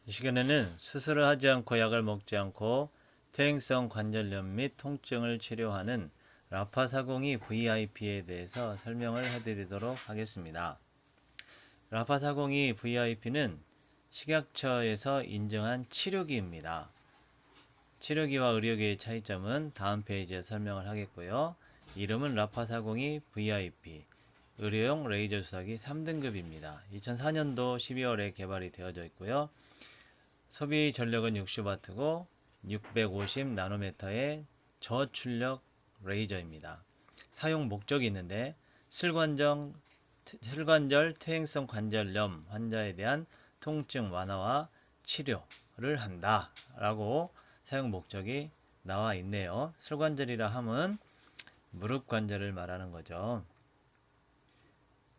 이 시간에는 수술을 하지 않고 약을 먹지 않고 퇴행성 관절염 및 통증을 치료하는 라파402 VIP에 대해서 설명을 해드리도록 하겠습니다. 라파402 VIP는 식약처에서 인정한 치료기입니다. 치료기와 의료기의 차이점은 다음 페이지에 설명을 하겠고요. 이름은 라파402 VIP, 의료용 레이저 주사기 3등급입니다. 2004년도 12월에 개발이 되어져 있고요. 소비 전력은 60W고 650나노미터의 저출력 레이저입니다. 사용 목적이 있는데 슬관절 퇴행성 관절염 환자에 대한 통증 완화와 치료를 한다 라고 사용 목적이 나와 있네요. 슬관절이라 함은 무릎 관절을 말하는 거죠.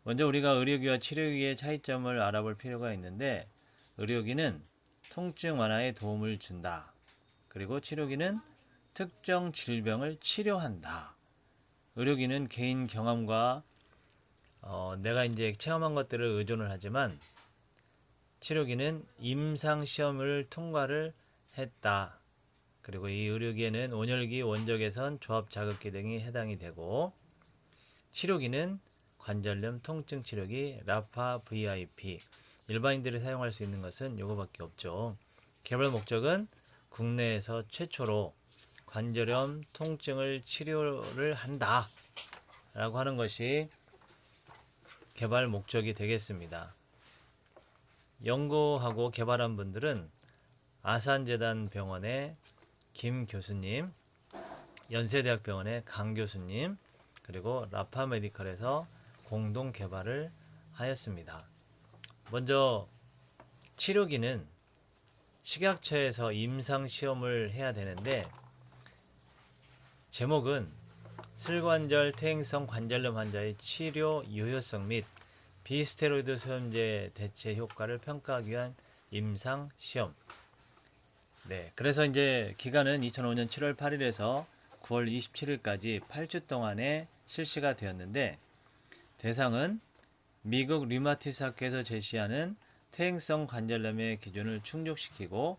먼저 우리가 의료기와 치료기의 차이점을 알아볼 필요가 있는데, 의료기는 통증 완화에 도움을 준다. 그리고 치료기는 특정 질병을 치료한다. 의료기는 개인 경험과 내가 이제 체험한 것들을 의존을 하지만, 치료기는 임상 시험을 통과를 했다. 그리고 이 의료기에는 온열기, 원적외선, 조합 자극기 등이 해당이 되고, 치료기는 관절염 통증 치료기 라파 VIP. 일반인들이 사용할 수 있는 것은 이거밖에 없죠. 개발 목적은 국내에서 최초로 관절염 통증을 치료를 한다 라고 하는 것이 개발 목적이 되겠습니다. 연구하고 개발한 분들은 아산재단병원의 김 교수님, 연세대학병원의 강 교수님, 그리고 라파메디컬에서 공동 개발을 하였습니다. 먼저 치료기는 식약처에서 임상시험을 해야 되는데, 제목은 슬관절 퇴행성 관절염 환자의 치료 유효성 및 비스테로이드 소염제 대체 효과를 평가하기 위한 임상시험. 그래서 이제 기간은 2005년 7월 8일에서 9월 27일까지 8주 동안에 실시가 되었는데, 대상은 미국 류마티스 학회에서 제시하는 퇴행성 관절염의 기준을 충족시키고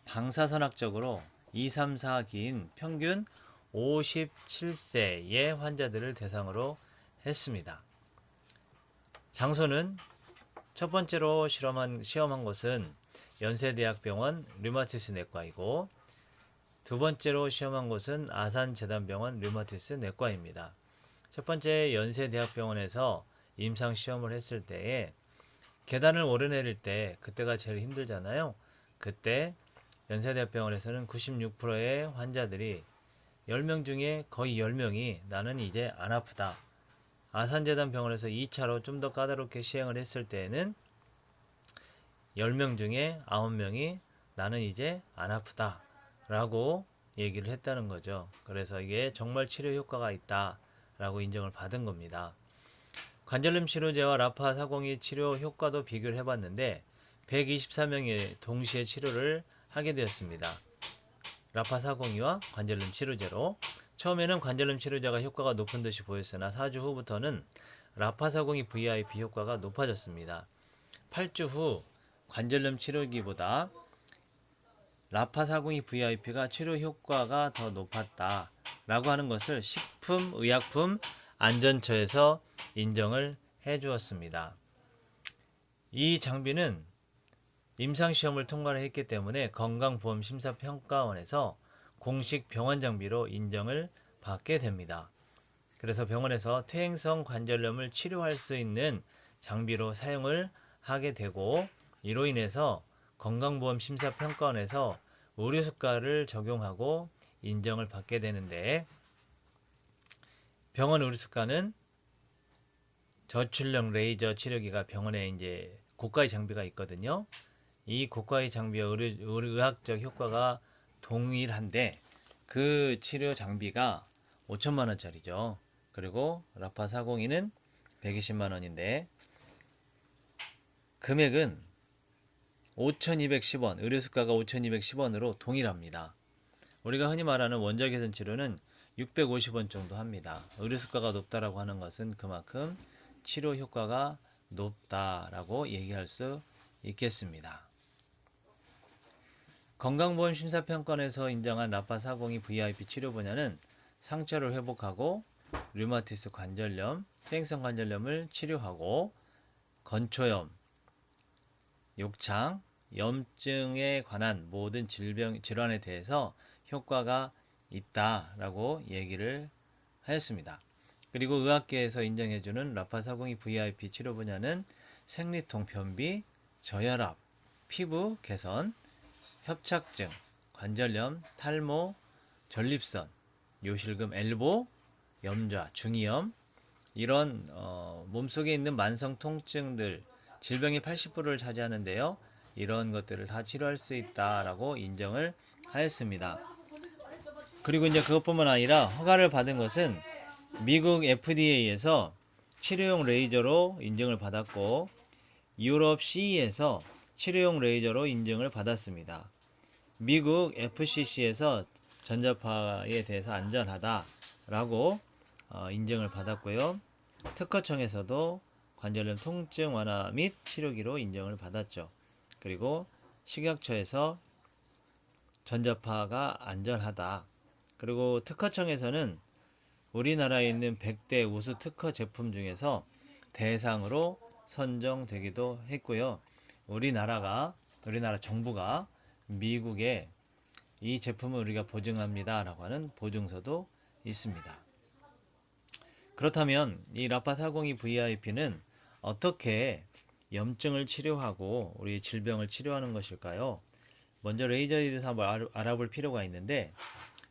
방사선학적으로 2, 3, 4기인 평균 57세의 환자들을 대상으로 했습니다. 장소는 첫 번째로 시험한 곳은 연세대학병원 류마티스 내과이고, 두 번째로 시험한 곳은 아산재단병원 류마티스 내과입니다. 첫 번째 연세대학병원에서 임상시험을 했을 때에 계단을 오르내릴 때 그때가 제일 힘들잖아요. 그때 연세대학병원에서는 96%의 환자들이 10명 중에 거의 10명이 나는 이제 안 아프다. 아산재단병원에서 2차로 좀 더 까다롭게 시행을 했을 때에는 10명 중에 9명이 나는 이제 안 아프다 라고 얘기를 했다는 거죠. 그래서 이게 정말 치료 효과가 있다 라고 인정을 받은 겁니다. 관절염 치료제와 라파402 치료 효과도 비교를 해봤는데 124명이 동시에 치료를 하게 되었습니다. 라파402와 관절염 치료제로. 처음에는 관절염 치료제가 효과가 높은 듯이 보였으나 4주 후부터는 라파402 VIP 효과가 높아졌습니다. 8주 후 관절염 치료기보다 라파402 VIP가 치료 효과가 더 높았다 라고 하는 것을 식품의약품안전처에서 인정을 해 주었습니다. 이 장비는 임상시험을 통과를 했기 때문에 건강보험심사평가원에서 공식 병원 장비로 인정을 받게 됩니다. 그래서 병원에서 퇴행성 관절염을 치료할 수 있는 장비로 사용을 하게 되고, 이로 인해서 건강보험심사평가원에서 의료수가를 적용하고 인정을 받게 되는데, 병원 의료수가는 저출력 레이저 치료기가 병원에 이제 고가의 장비가 있거든요. 이 고가의 장비와 의학적 효과가 동일한데 그 치료 장비가 5천만 원짜리죠. 그리고 라파402는 120만 원인데 금액은 5,210원, 의료수가가 5,210원으로 동일합니다. 우리가 흔히 말하는 원적외선 치료는 650원 정도 합니다. 의료수가가 높다라고 하는 것은 그만큼 치료 효과가 높다라고 얘기할 수 있겠습니다. 건강보험 심사평가원에서 인정한 라파402 VIP 치료 분야는 상처를 회복하고 류마티스 관절염, 퇴행성 관절염을 치료하고 건초염, 욕창, 염증에 관한 모든 질환에 대해서 효과가 있다라고 얘기를 하였습니다. 그리고 의학계에서 인정해주는 라파402 VIP 치료 분야는 생리통, 변비, 저혈압, 피부 개선, 협착증, 관절염, 탈모, 전립선, 요실금, 엘보, 염좌, 중이염 이런 몸속에 있는 만성 통증들 질병의 80%를 차지하는데요. 이런 것들을 다 치료할 수 있다라고 인정을 하였습니다. 그리고 이제 그것뿐만 아니라 허가를 받은 것은 미국 FDA에서 치료용 레이저로 인증을 받았고 유럽 CE에서 치료용 레이저로 인증을 받았습니다. 미국 FCC에서 전자파에 대해서 안전하다라고 인증을 받았고요. 특허청에서도 관절염 통증 완화 및 치료기로 인정을 받았죠. 그리고 식약처에서 전자파가 안전하다. 그리고 특허청에서는 우리나라에 있는 100대 우수 특허 제품 중에서 대상으로 선정되기도 했고요. 우리나라 정부가 미국에 이 제품을 우리가 보증합니다 라고 하는 보증서도 있습니다. 그렇다면 이 라파402 VIP는 어떻게 염증을 치료하고 우리 질병을 치료하는 것일까요? 먼저 레이저에 대해서 한번 알아볼 필요가 있는데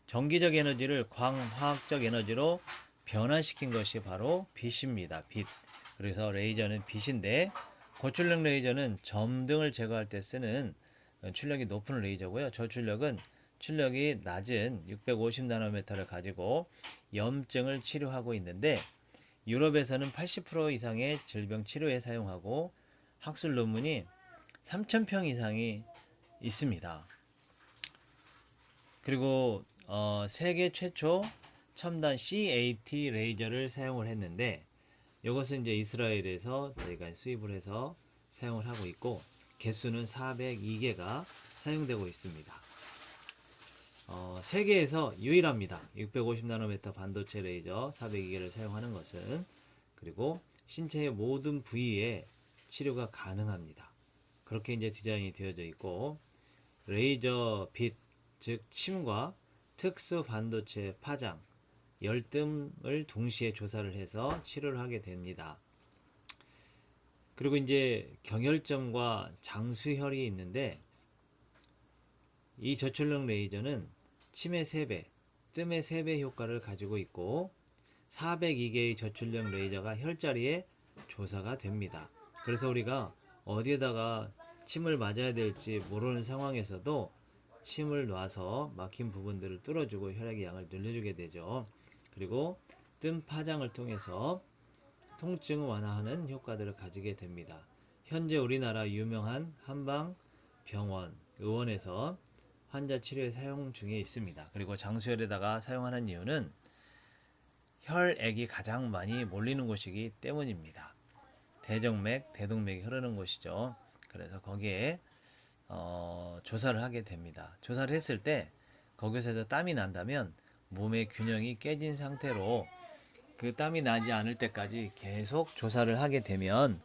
전기적 에너지를 광화학적 에너지로 변환시킨 것이 바로 빛입니다. 빛. 그래서 레이저는 빛인데 고출력 레이저는 점 등을 제거할 때 쓰는 출력이 높은 레이저고요. 저출력은 출력이 낮은 650나노미터를 가지고 염증을 치료하고 있는데 유럽에서는 80% 이상의 질병 치료에 사용하고 학술 논문이 3,000편 이상이 있습니다. 그리고 세계 최초 첨단 CAT 레이저를 사용을 했는데 이것은 이제 이스라엘에서 저희가 수입을 해서 사용을 하고 있고 개수는 402개가 사용되고 있습니다. 세계에서 유일합니다. 650나노미터 반도체 레이저 402개를 사용하는 것은. 그리고 신체의 모든 부위에 치료가 가능합니다. 그렇게 이제 디자인이 되어져 있고 레이저 빛, 즉 침과 특수 반도체 파장, 열뜸을 동시에 조사를 해서 치료를 하게 됩니다. 그리고 이제 경혈점과 장수혈이 있는데 이 저출력 레이저는 침의 3배, 뜸의 3배 효과를 가지고 있고 402개의 저출력 레이저가 혈자리에 조사가 됩니다. 그래서 우리가 어디에다가 침을 맞아야 될지 모르는 상황에서도 침을 놔서 막힌 부분들을 뚫어주고 혈액의 양을 늘려주게 되죠. 그리고 뜸 파장을 통해서 통증을 완화하는 효과들을 가지게 됩니다. 현재 우리나라 유명한 한방병원, 의원에서 환자 치료에 사용 중에 있습니다. 그리고 장수혈에다가 사용하는 이유는 혈액이 가장 많이 몰리는 곳이기 때문입니다. 대정맥, 대동맥이 흐르는 곳이죠. 그래서 거기에 조사를 하게 됩니다. 조사를 했을 때 거기서 땀이 난다면 몸의 균형이 깨진 상태로 그 땀이 나지 않을 때까지 계속 조사를 하게 되면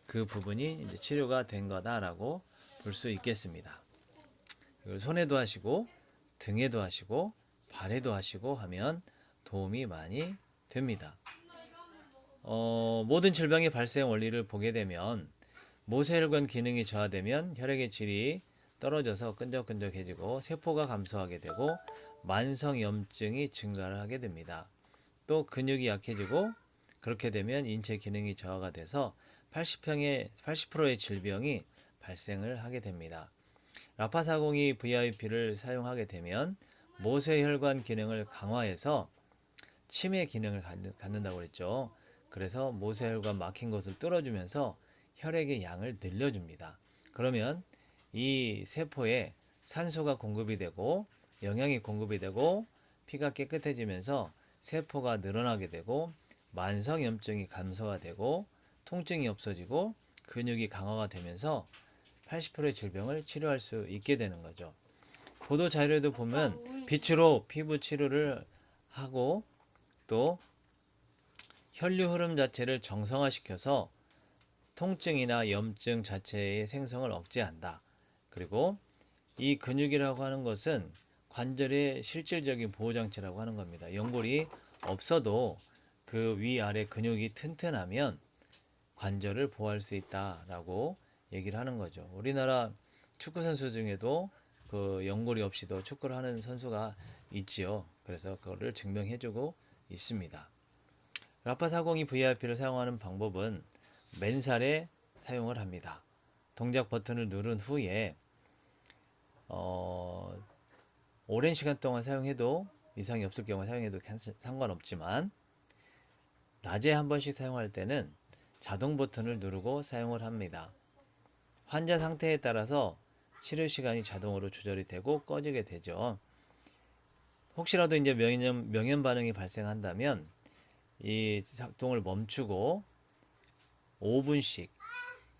그 부분이 이제 치료가 된 거다라고 볼 수 있겠습니다. 손에도 하시고 등에도 하시고 발에도 하시고 하면 도움이 많이 됩니다. 모든 질병의 발생 원리를 보게 되면 모세혈관 기능이 저하되면 혈액의 질이 떨어져서 끈적끈적해지고 세포가 감소하게 되고 만성 염증이 증가를 하게 됩니다. 또 근육이 약해지고 그렇게 되면 인체 기능이 저하가 돼서 80%의 질병이 발생을 하게 됩니다. 라파402 VIP를 사용하게 되면 모세혈관 기능을 강화해서 치매 기능을 갖는다고 그랬죠. 그래서 모세혈관 막힌 것을 뚫어주면서 혈액의 양을 늘려줍니다. 그러면 이 세포에 산소가 공급이 되고 영양이 공급이 되고 피가 깨끗해지면서 세포가 늘어나게 되고 만성 염증이 감소가 되고 통증이 없어지고 근육이 강화가 되면서 80%의 질병을 치료할 수 있게 되는 거죠. 보도 자료에도 보면 빛으로 피부 치료를 하고 또 혈류 흐름 자체를 정상화시켜서 통증이나 염증 자체의 생성을 억제한다. 그리고 이 근육이라고 하는 것은 관절의 실질적인 보호장치라고 하는 겁니다. 연골이 없어도 그 위아래 근육이 튼튼하면 관절을 보호할 수 있다라고 얘기를 하는 거죠. 우리나라 축구 선수 중에도 그 연골이 없이도 축구를 하는 선수가 있지요. 그래서 그거를 증명해주고 있습니다. 라파402 VIP를 사용하는 방법은 맨살에 사용을 합니다. 동작 버튼을 누른 후에 오랜 시간 동안 사용해도 이상이 없을 경우 사용해도 상관없지만 낮에 한 번씩 사용할 때는 자동 버튼을 누르고 사용을 합니다. 환자 상태에 따라서 치료 시간이 자동으로 조절이 되고 꺼지게 되죠. 혹시라도 이제 명현 반응이 발생한다면 이 작동을 멈추고 5분씩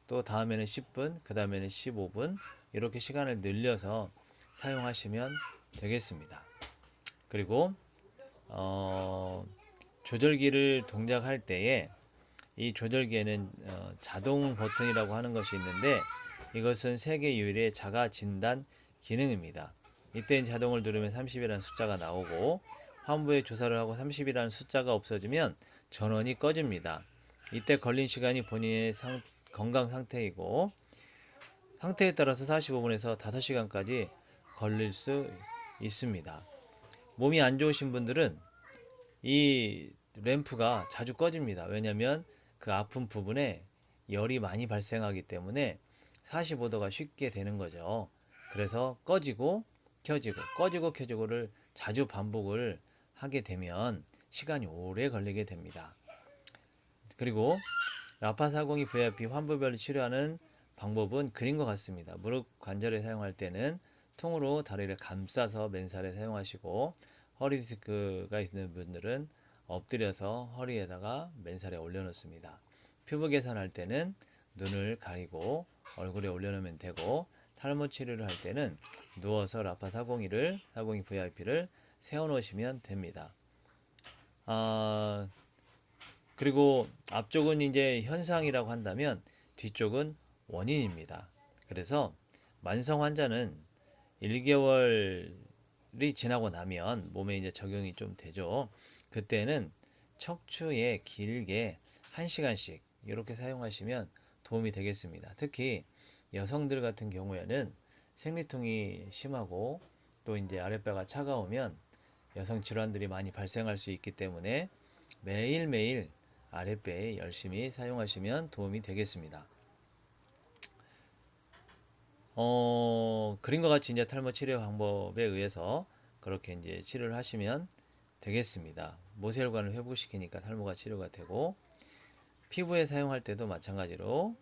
또 다음에는 10분, 그 다음에는 15분 이렇게 시간을 늘려서 사용하시면 되겠습니다. 그리고 조절기를 동작할 때에 이 조절기에는 자동 버튼이라고 하는 것이 있는데 이것은 세계 유일의 자가 진단 기능입니다. 이때 자동을 누르면 30이라는 숫자가 나오고 환부에 조사를 하고 30이라는 숫자가 없어지면 전원이 꺼집니다. 이때 걸린 시간이 본인의 건강 상태이고 상태에 따라서 45분에서 5시간까지 걸릴 수 있습니다. 몸이 안 좋으신 분들은 이 램프가 자주 꺼집니다. 왜냐하면 그 아픈 부분에 열이 많이 발생하기 때문에 45도가 쉽게 되는 거죠. 그래서 꺼지고 켜지고 꺼지고 켜지고를 자주 반복을 하게 되면 시간이 오래 걸리게 됩니다. 그리고 라파402 VIP 환부별로 치료하는 방법은 그림과 같습니다. 무릎 관절에 사용할 때는 통으로 다리를 감싸서 맨살에 사용하시고 허리 디스크가 있는 분들은 엎드려서 허리에다가 맨살에 올려놓습니다. 피부 개선할 때는 눈을 가리고 얼굴에 올려놓으면 되고 탈모 치료를 할 때는 누워서 라파402 VIP를 세워놓으시면 됩니다. 그리고 앞쪽은 이제 현상이라고 한다면 뒤쪽은 원인입니다. 그래서 만성 환자는 1개월이 지나고 나면 몸에 이제 적용이 좀 되죠. 그때는 척추에 길게 1시간씩 이렇게 사용하시면 도움이 되겠습니다. 특히 여성들 같은 경우에는 생리통이 심하고 또 이제 아랫배가 차가우면 여성 질환들이 많이 발생할 수 있기 때문에 매일매일 아랫배에 열심히 사용하시면 도움이 되겠습니다. 그림과 같이 이제 탈모 치료 방법에 의해서 그렇게 이제 치료를 하시면 되겠습니다. 모세혈관을 회복시키니까 탈모가 치료가 되고 피부에 사용할 때도 마찬가지로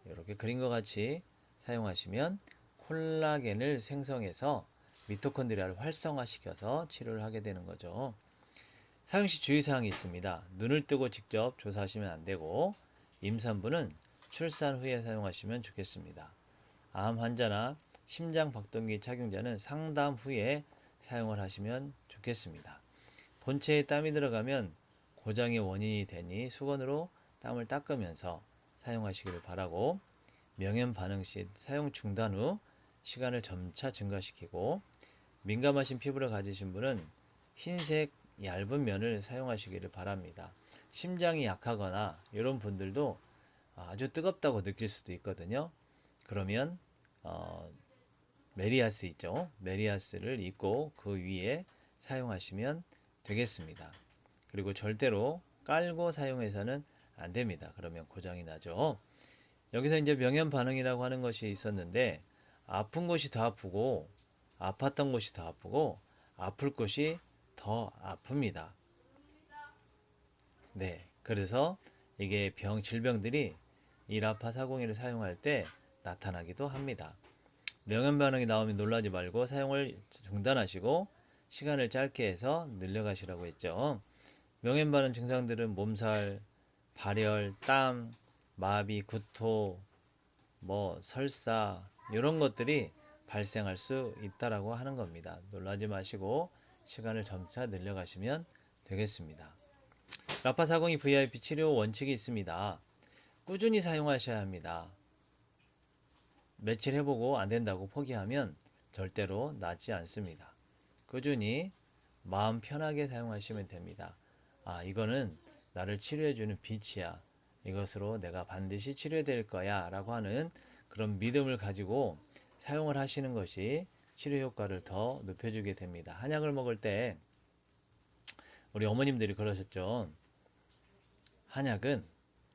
이렇게 그림과 같이 사용하시면 콜라겐을 생성해서 미토콘드리아를 활성화시켜서 치료를 하게 되는 거죠. 사용 시 주의사항이 있습니다. 눈을 뜨고 직접 조사하시면 안 되고 임산부는 출산 후에 사용하시면 좋겠습니다. 암 환자나 심장 박동기 착용자는 상담 후에 사용을 하시면 좋겠습니다. 본체에 땀이 들어가면 고장의 원인이 되니 수건으로 땀을 닦으면서 사용하시기를 바라고 명현 반응 시 사용 중단 후 시간을 점차 증가시키고 민감하신 피부를 가지신 분은 흰색 얇은 면을 사용하시기를 바랍니다. 심장이 약하거나 이런 분들도 아주 뜨겁다고 느낄 수도 있거든요. 그러면 메리아스 있죠. 메리아스를 입고 그 위에 사용하시면 되겠습니다. 그리고 절대로 깔고 사용해서는 안 됩니다. 그러면 고장이 나죠. 여기서 이제 명현 반응이라고 하는 것이 있었는데 아픈 곳이 더 아프고 아팠던 곳이 더 아프고 아플 곳이 더 아픕니다. 네, 그래서 이게 질병들이 이 라파401을 사용할 때 나타나기도 합니다. 명현 반응이 나오면 놀라지 말고 사용을 중단하시고 시간을 짧게 해서 늘려가시라고 했죠. 명현 반응 증상들은 몸살, 발열, 땀, 마비, 구토, 설사 이런 것들이 발생할 수 있다라고 하는 겁니다. 놀라지 마시고 시간을 점차 늘려가시면 되겠습니다. 라파사공이 VIP 치료 원칙이 있습니다. 꾸준히 사용하셔야 합니다. 며칠 해보고 안 된다고 포기하면 절대로 낫지 않습니다. 꾸준히 마음 편하게 사용하시면 됩니다. 이거는 나를 치료해주는 빛이야. 이것으로 내가 반드시 치료될 거야 라고 하는 그런 믿음을 가지고 사용을 하시는 것이 치료 효과를 더 높여주게 됩니다. 한약을 먹을 때 우리 어머님들이 그러셨죠. 한약은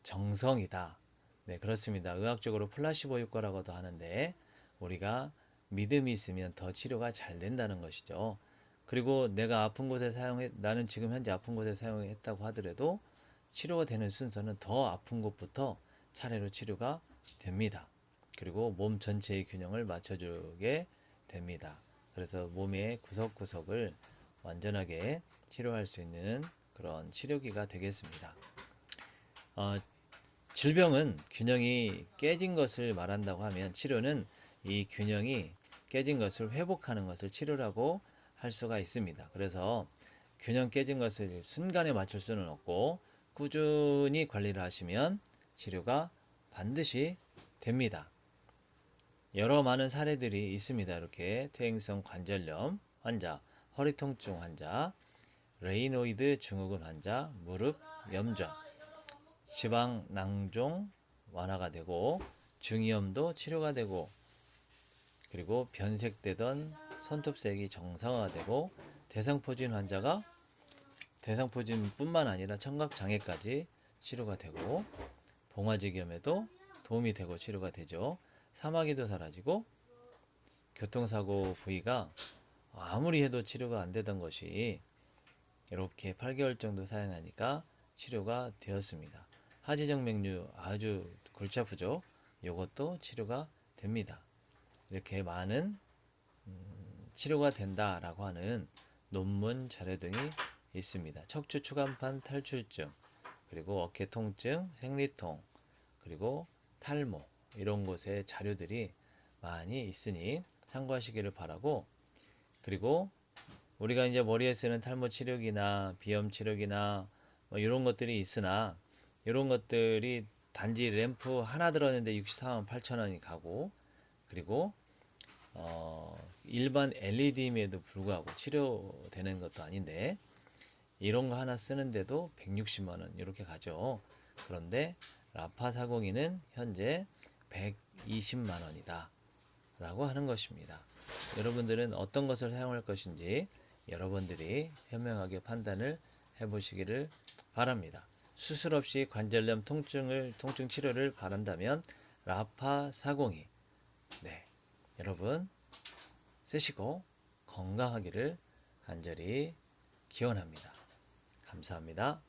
정성이다. 네, 그렇습니다. 의학적으로 플라시보 효과라고도 하는데 우리가 믿음이 있으면 더 치료가 잘 된다는 것이죠. 그리고 내가 아픈 곳에 나는 지금 현재 아픈 곳에 사용했다고 하더라도 치료가 되는 순서는 더 아픈 곳부터 차례로 치료가 됩니다. 그리고 몸 전체의 균형을 맞춰주게 됩니다. 그래서 몸의 구석구석을 완전하게 치료할 수 있는 그런 치료기가 되겠습니다. 질병은 균형이 깨진 것을 말한다고 하면 치료는 이 균형이 깨진 것을 회복하는 것을 치료라고 할 수가 있습니다. 그래서 균형 깨진 것을 순간에 맞출 수는 없고 꾸준히 관리를 하시면 치료가 반드시 됩니다. 여러 많은 사례들이 있습니다. 이렇게 퇴행성 관절염 환자, 허리 통증 환자, 레이노이드 증후군 환자, 무릎 염좌, 지방 낭종 완화가 되고 중이염도 치료가 되고 그리고 변색되던 손톱색이 정상화가 되고 대상포진 환자가 대상포진뿐만 아니라 청각장애까지 치료가 되고 봉화지겸에도 도움이 되고 치료가 되죠. 사마귀도 사라지고 교통사고 부위가 아무리 해도 치료가 안 되던 것이 이렇게 8개월 정도 사용하니까 치료가 되었습니다. 하지정맥류 아주 골치 아프죠. 이것도 치료가 됩니다. 이렇게 많은 치료가 된다라고 하는 논문 자료 등이 있습니다. 척추 추간판 탈출증, 그리고 어깨 통증, 생리통, 그리고 탈모 이런 곳에 자료들이 많이 있으니 참고하시기를 바라고, 그리고 우리가 이제 머리에 쓰는 탈모 치료기나 비염 치료기나 이런 것들이 있으나 이런 것들이 단지 램프 하나 들었는데 64만 8천 원이 가고, 그리고 일반 LED임에도 불구하고 치료되는 것도 아닌데 이런 거 하나 쓰는데도 160만 원 이렇게 가죠. 그런데 라파402는 현재 120만 원이다 라고 하는 것입니다. 여러분들은 어떤 것을 사용할 것인지 여러분들이 현명하게 판단을 해보시기를 바랍니다. 수술 없이 관절염 통증 치료를 바란다면 라파402 여러분 쓰시고 건강하기를 간절히 기원합니다. 감사합니다.